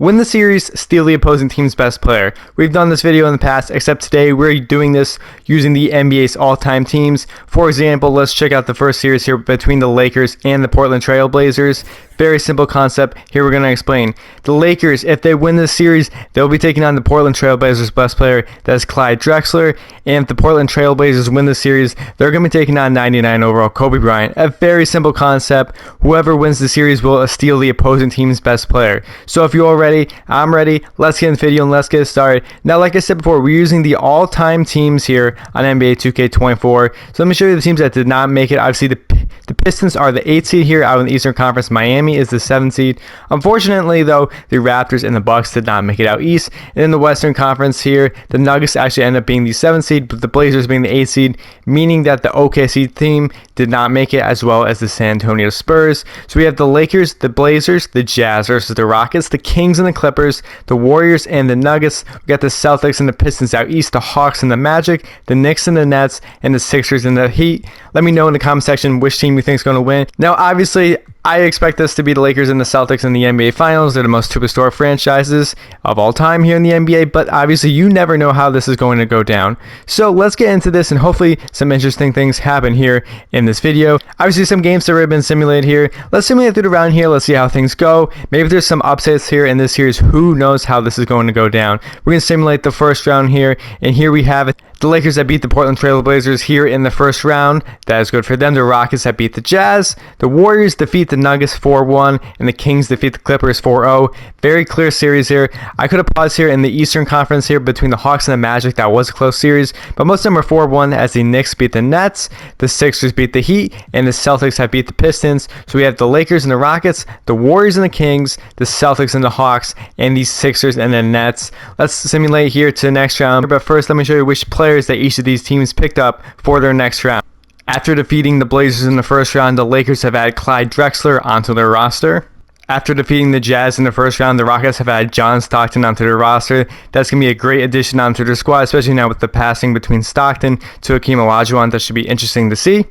Win the series, steal the opposing team's best player. We've done this video in the past, except today we're doing this using the NBA's all-time teams. For example, let's check out the first series here between the Lakers and the Portland Trail Blazers. Very simple concept. Here we're going to explain. The Lakers, if they win this series, they'll be taking on the Portland Trail Blazers' best player, that is Clyde Drexler. And if the Portland Trail Blazers win the series, they're going to be taking on 99 overall Kobe Bryant. A very simple concept. Whoever wins the series will steal the opposing team's best player. So if you're all ready, I'm ready. Let's get in the video and let's get started. Now, like I said before, we're using the all-time teams here on NBA 2K24. So let me show you the teams that did not make it. Obviously, the Pistons are the 8th seed here out in the Eastern Conference. Miami is the 7th seed. Unfortunately, though, the Raptors and the Bucks did not make it out east. And in the Western Conference here, the Nuggets actually end up being the 7th seed, but the Blazers being the 8th seed, meaning that the OKC team did not make it, as well as the San Antonio Spurs. So we have the Lakers, the Blazers, the Jazz versus the Rockets, the Kings and the Clippers, the Warriors and the Nuggets. We got the Celtics and the Pistons out east, the Hawks and the Magic, the Knicks and the Nets, and the Sixers and the Heat. Let me know in the comment section which team you think is going to win. Now, obviously, I expect this to be the Lakers and the Celtics in the NBA Finals. They're the most superstar franchises of all time here in the NBA, but obviously you never know how this is going to go down. So let's get into this, and hopefully some interesting things happen here in this video. Obviously some games that have been simulated here. Let's simulate through the round here. Let's see how things go. Maybe there's some upsets here in this series. Who knows how this is going to go down. We're going to simulate the first round here, and here we have it. The Lakers that beat the Portland Trail Blazers here in the first round. That is good for them. The Rockets that beat the Jazz. The Warriors defeat the Nuggets 4-1. And the Kings defeat the Clippers 4-0. Very clear series here. I could have paused here in the Eastern Conference here between the Hawks and the Magic. That was a close series. But most of them are 4-1 as the Knicks beat the Nets. The Sixers beat the Heat. And the Celtics have beat the Pistons. So we have the Lakers and the Rockets. The Warriors and the Kings. The Celtics and the Hawks. And the Sixers and the Nets. Let's simulate here to the next round. But first, let me show you which players that each of these teams picked up for their next round. After defeating the Blazers in the first round, the Lakers have added Clyde Drexler onto their roster. After defeating the Jazz in the first round, the Rockets have added John Stockton onto their roster. That's going to be a great addition onto their squad, especially now with the passing between Stockton to Hakeem Olajuwon. That should be interesting to see.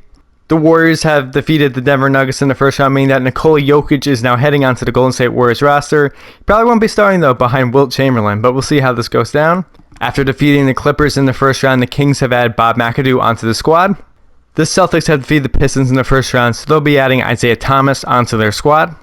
The Warriors have defeated the Denver Nuggets in the first round, meaning that Nikola Jokic is now heading onto the Golden State Warriors roster. He probably won't be starting, though, behind Wilt Chamberlain, but we'll see how this goes down. After defeating the Clippers in the first round, the Kings have added Bob McAdoo onto the squad. The Celtics have defeated the Pistons in the first round, so they'll be adding Isaiah Thomas onto their squad.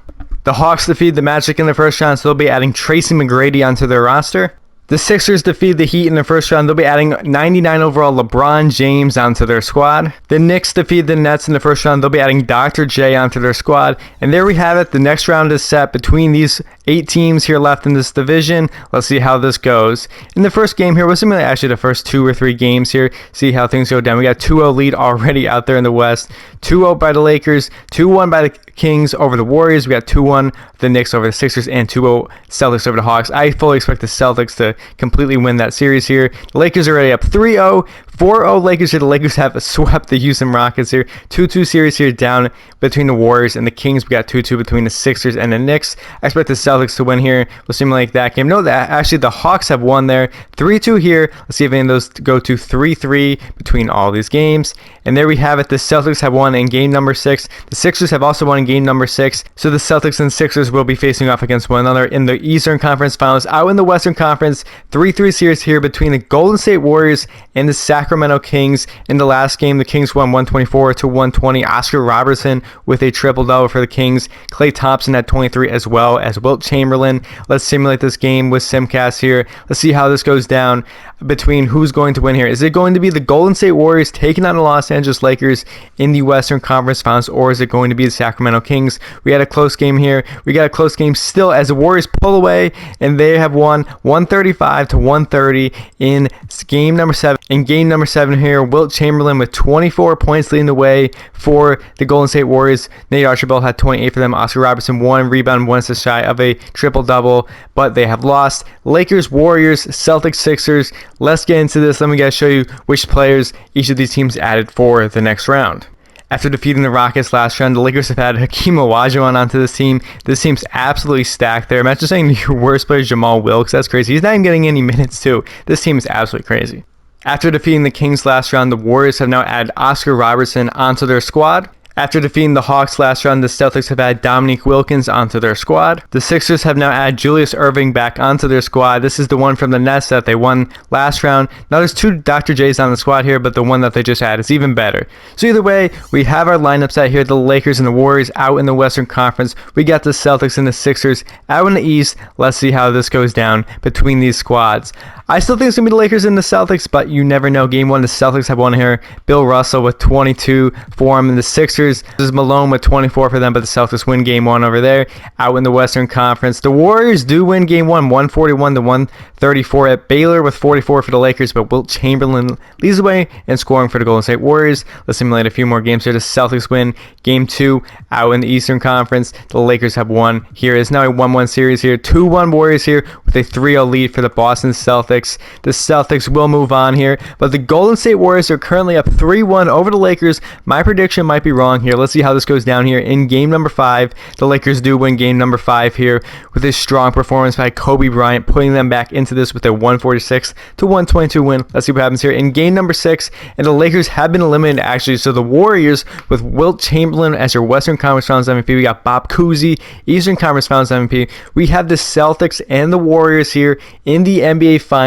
The Hawks defeated the Magic in the first round, so they'll be adding Tracy McGrady onto their roster. The Sixers defeated the Heat in the first round. They'll be adding 99 overall LeBron James onto their squad. The Knicks defeated the Nets in the first round. They'll be adding Dr. J onto their squad. And there we have it. The next round is set between these 8 teams here left in this division. Let's see how this goes. In the first game here, we'll simulate actually the first 2 or 3 games here. See how things go down. We got 2-0 lead already out there in the West. 2-0 by the Lakers. 2-1 by the Kings over the Warriors. We got 2-1 the Knicks over the Sixers, and 2-0 Celtics over the Hawks. I fully expect the Celtics to completely win that series here. The Lakers are already up 3-0. 4-0 Lakers here. The Lakers have swept the Houston Rockets here. 2-2 series here down between the Warriors and the Kings. We got 2-2 between the Sixers and the Knicks. I expect the Celtics to win here. We'll simulate that game. No, that actually the Hawks have won there. 3-2 here. Let's see if any of those go to 3-3 between all these games. And there we have it. The Celtics have won in game number 6. The Sixers have also won in game number 6. So the Celtics and Sixers will be facing off against one another in the Eastern Conference Finals. Out in the Western Conference, 3-3 series here between the Golden State Warriors and the Sacramento Kings. In the last game, the Kings won 124-120. Oscar Robertson with a triple-double for the Kings. Klay Thompson at 23 as well as Wilt Chamberlain. Let's simulate this game with Simcast here. Let's see how this goes down between who's going to win here. Is it going to be the Golden State Warriors taking on the Los Angeles Lakers in the Western Conference Finals, or is it going to be the Sacramento Kings? We had a close game here. We got a close game still as the Warriors pull away, and they have won 135-130 in game number 7. In game number 7 here, Wilt Chamberlain with 24 points leading the way for the Golden State Warriors. Nate Archibald had 28 for them. Oscar Robertson 1 rebound, 1 assist shy of a triple-double, but they have lost. Lakers, Warriors, Celtics, Sixers. Let's get into this. Let me guys show you which players each of these teams added for the next round. After defeating the Rockets last round, the Lakers have had Hakeem Olajuwon onto this team. This team's absolutely stacked there. Imagine saying your worst player is Jamal Wilkes. That's crazy. He's not even getting any minutes, too. This team is absolutely crazy. After defeating the Kings last round, the Warriors have now added Oscar Robertson onto their squad. After defeating the Hawks last round, the Celtics have added Dominique Wilkins onto their squad. The Sixers have now added Julius Erving back onto their squad. This is the one from the Nets that they won last round. Now there's 2 Dr. J's on the squad here, but the one that they just added is even better. So either way, we have our lineup set here. The Lakers and the Warriors out in the Western Conference. We got the Celtics and the Sixers out in the East. Let's see how this goes down between these squads. I still think it's going to be the Lakers and the Celtics, but you never know. Game 1, the Celtics have won here. Bill Russell with 22 for them. And the Sixers, this is Malone with 24 for them, but the Celtics win Game 1 over there out in the Western Conference. The Warriors do win Game 1, 141 to 134 at Baylor with 44 for the Lakers, but Wilt Chamberlain leads the way in scoring for the Golden State Warriors. Let's simulate a few more games here. The Celtics win Game 2 out in the Eastern Conference. The Lakers have won here. It's now a 1-1 series here. 2-1 Warriors here with a 3-0 lead for the Boston Celtics. The Celtics will move on here, but the Golden State Warriors are currently up 3-1 over the Lakers. My prediction might be wrong here. Let's see how this goes down here in game number 5. The Lakers do win game number 5 here with a strong performance by Kobe Bryant, putting them back into this with a 146 to 122 win. Let's see what happens here in game number 6. And the Lakers have been eliminated actually. So the Warriors with Wilt Chamberlain as your Western Conference Finals MVP. We got Bob Cousy, Eastern Conference Finals MVP. We have the Celtics and the Warriors here in the NBA Finals.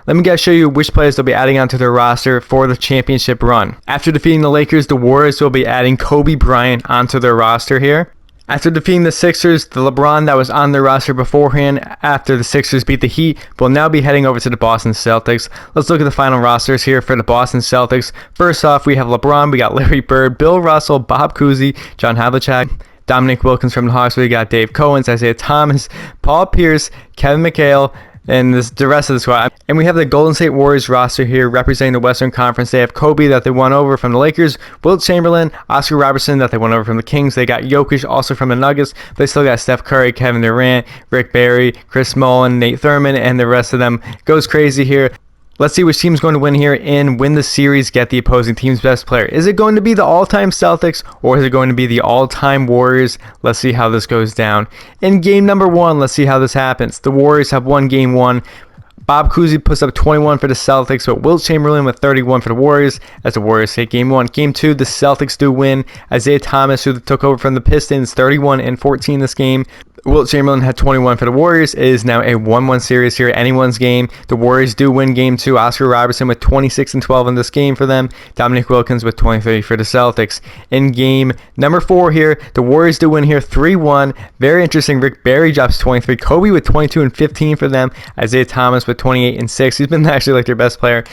Let me guys show you which players they'll be adding onto their roster for the championship run. After defeating the Lakers, the Warriors will be adding Kobe Bryant onto their roster here. After defeating the Sixers, the LeBron that was on their roster beforehand after the Sixers beat the Heat will now be heading over to the Boston Celtics. Let's look at the final rosters here for the Boston Celtics. First off, we have LeBron, we got Larry Bird, Bill Russell, Bob Cousy, John Havlicek, Dominique Wilkins from the Hawks. We got Dave Cowens, Isaiah Thomas, Paul Pierce, Kevin McHale, and the rest of the squad. And we have the Golden State Warriors roster here representing the Western Conference. They have Kobe that they won over from the Lakers, Wilt Chamberlain, Oscar Robertson that they won over from the Kings. They got Jokic also from the Nuggets. They still got Steph Curry, Kevin Durant, Rick Barry, Chris Mullin, Nate Thurman, and the rest of them. Goes crazy here. Let's see which team's going to win here and win the series, get the opposing team's best player. Is it going to be the all-time Celtics or is it going to be the all-time Warriors? Let's see how this goes down. In game number 1, let's see how this happens. The Warriors have won game 1. Bob Cousy puts up 21 for the Celtics, but Wilt Chamberlain with 31 for the Warriors as the Warriors take game 1. Game 2, the Celtics do win. Isaiah Thomas, who took over from the Pistons, 31 and 14 this game. Wilt Chamberlain had 21 for the Warriors. It is now a 1-1 series here, anyone's game. The Warriors do win game 2. Oscar Robertson with 26 and 12 in this game for them. Dominique Wilkins with 23 for the Celtics. In game number 4 here, the Warriors do win here 3-1. Very interesting. Rick Barry drops 23. Kobe with 22 and 15 for them. Isaiah Thomas with 28 and 6. He's been actually like their best player.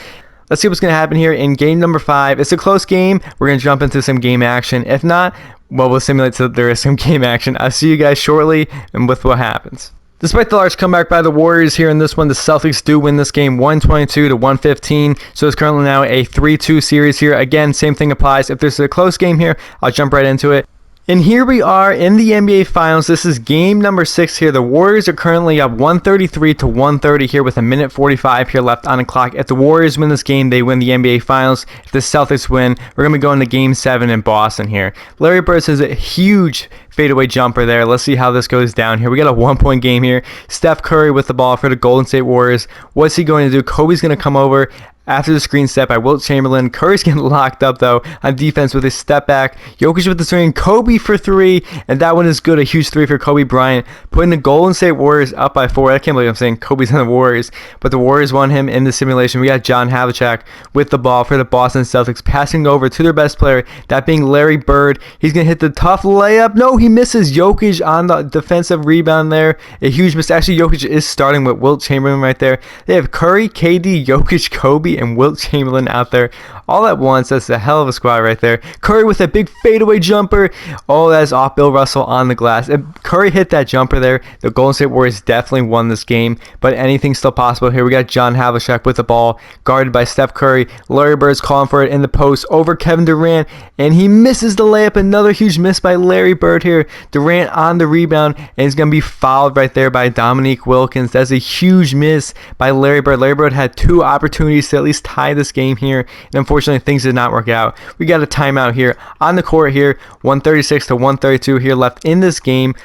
Let's see what's going to happen here in game number 5. It's a close game. We're going to jump into some game action. If not, well, we'll simulate so that there is some game action. I'll see you guys shortly and with what happens. Despite the large comeback by the Warriors here in this one, the Celtics do win this game 122 to 115. So it's currently now a 3-2 series here. Again, same thing applies. If there's a close game here, I'll jump right into it. And here we are in the NBA Finals. This is game number 6 here. The Warriors are currently up 133 to 130 here with a minute 45 here left on the clock. If the Warriors win this game, they win the NBA Finals. If the Celtics win, we're going to be going to game 7 in Boston here. Larry Bird has a huge fadeaway jumper there. Let's see how this goes down here. We got a 1-point game here. Steph Curry with the ball for the Golden State Warriors. What's he going to do? Kobe's going to come over after the screen set by Wilt Chamberlain. Curry's getting locked up, though, on defense with his step back. Jokic with the swing. Kobe for 3, and that one is good. A huge 3 for Kobe Bryant, putting the Golden State Warriors up by 4. I can't believe I'm saying Kobe's on the Warriors, but the Warriors won him in the simulation. We got John Havlicek with the ball for the Boston Celtics, passing over to their best player, that being Larry Bird. He's going to hit the tough layup. No, he misses. Jokic on the defensive rebound there. A huge miss. Actually, Jokic is starting with Wilt Chamberlain right there. They have Curry, KD, Jokic, Kobe, and Wilt Chamberlain out there all at once. That's a hell of a squad right there. Curry with a big fadeaway jumper. Oh, that's off Bill Russell on the glass. If Curry hit that jumper there, the Golden State Warriors definitely won this game, but anything's still possible here. We got John Havlicek with the ball, guarded by Steph Curry. Larry Bird's calling for it in the post over Kevin Durant, and he misses the layup. Another huge miss by Larry Bird here. Durant on the rebound, and he's going to be fouled right there by Dominique Wilkins. That's a huge miss by Larry Bird. Larry Bird had 2 opportunities to at least tie this game here, and unfortunately things did not work out. We got a timeout here on the court here. 136 to 132 here left in this game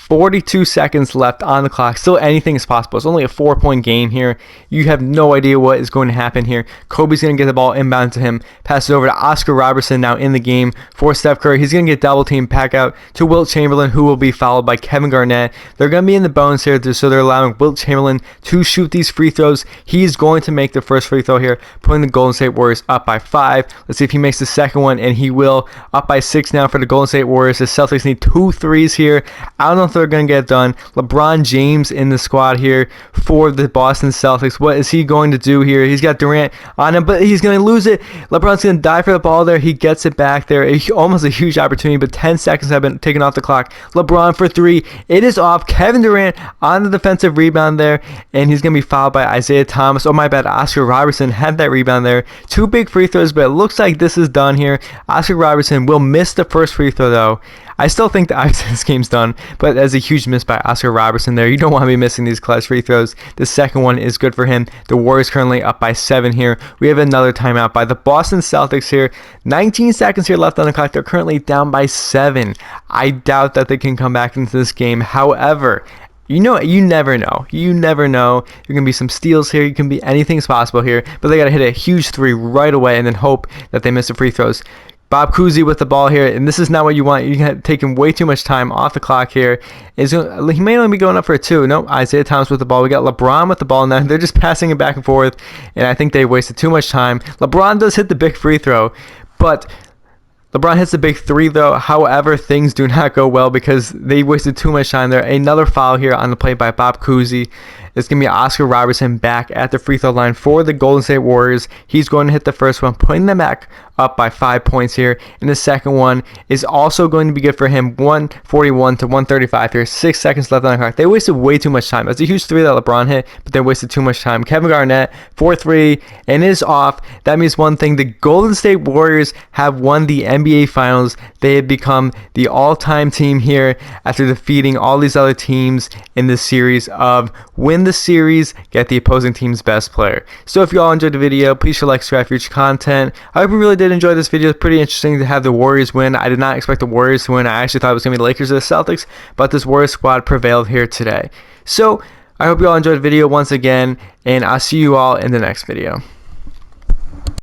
42 seconds left on the clock. Still anything is possible. It's only a 4-point game here. You have no idea what is going to happen here. Kobe's going to get the ball inbound to him. Passes over to Oscar Robertson now in the game for Steph Curry. He's going to get double teamed back out to Wilt Chamberlain, who will be followed by Kevin Garnett. They're going to be in the bonus here, so they're allowing Wilt Chamberlain to shoot these free throws. He's going to make the first free throw here, putting the Golden State Warriors up by 5. Let's see if he makes the second one, and he will. Up by 6 now for the Golden State Warriors. The Celtics need 2 threes here. I don't know if they're going to get it done. LeBron James in the squad here for the Boston Celtics. What is he going to do here? He's got Durant on him, but he's going to lose it. LeBron's going to die for the ball there. He gets it back there. Almost a huge opportunity, but 10 seconds have been taken off the clock. LeBron for 3. It is off. Kevin Durant on the defensive rebound there, and he's going to be fouled by Isaiah Thomas. Oh, my bad. Oscar Robertson had that rebound there. 2 big free throws, but it looks like this is done here. Oscar Robertson will miss the first free throw, though. I still think this game's done, but that's a huge miss by Oscar Robertson there. You don't want to be missing these clutch free throws. The second one is good for him. The Warriors currently up by 7 here. We have another timeout by the Boston Celtics here. 19 seconds here left on the clock. They're currently down by 7. I doubt that they can come back into this game. However, you never know. You never know. There can be some steals here. You can be anything's possible here, but they got to hit a huge 3 right away and then hope that they miss the free throws. Bob Cousy with the ball here, and this is not what you want. You're taking way too much time off the clock here. He may only be going up for a 2. No, Isaiah Thomas with the ball. We got LeBron with the ball now. They're just passing it back and forth, and I think they wasted too much time. LeBron does hit the big free throw, but LeBron hits the big 3, though. However, things do not go well because they wasted too much time there. Another foul here on the play by Bob Cousy. It's going to be Oscar Robertson back at the free throw line for the Golden State Warriors. He's going to hit the first one, putting them back up by 5 points here. And the second one is also going to be good for him. 141 to 135 here. 6 seconds left on the clock. They wasted way too much time. That's a huge 3 that LeBron hit, but they wasted too much time. Kevin Garnett, 4-3, and is off. That means one thing. The Golden State Warriors have won the NBA Finals. They have become the all-time team here after defeating all these other teams in this series of win the series, get the opposing team's best player. So if you all enjoyed the video, please like, subscribe for future content. I hope you really did enjoy this video. It's pretty interesting to have the Warriors win. I did not expect the Warriors to win. I actually thought it was going to be the Lakers or the Celtics, but this Warriors squad prevailed here today. So I hope you all enjoyed the video once again, and I'll see you all in the next video.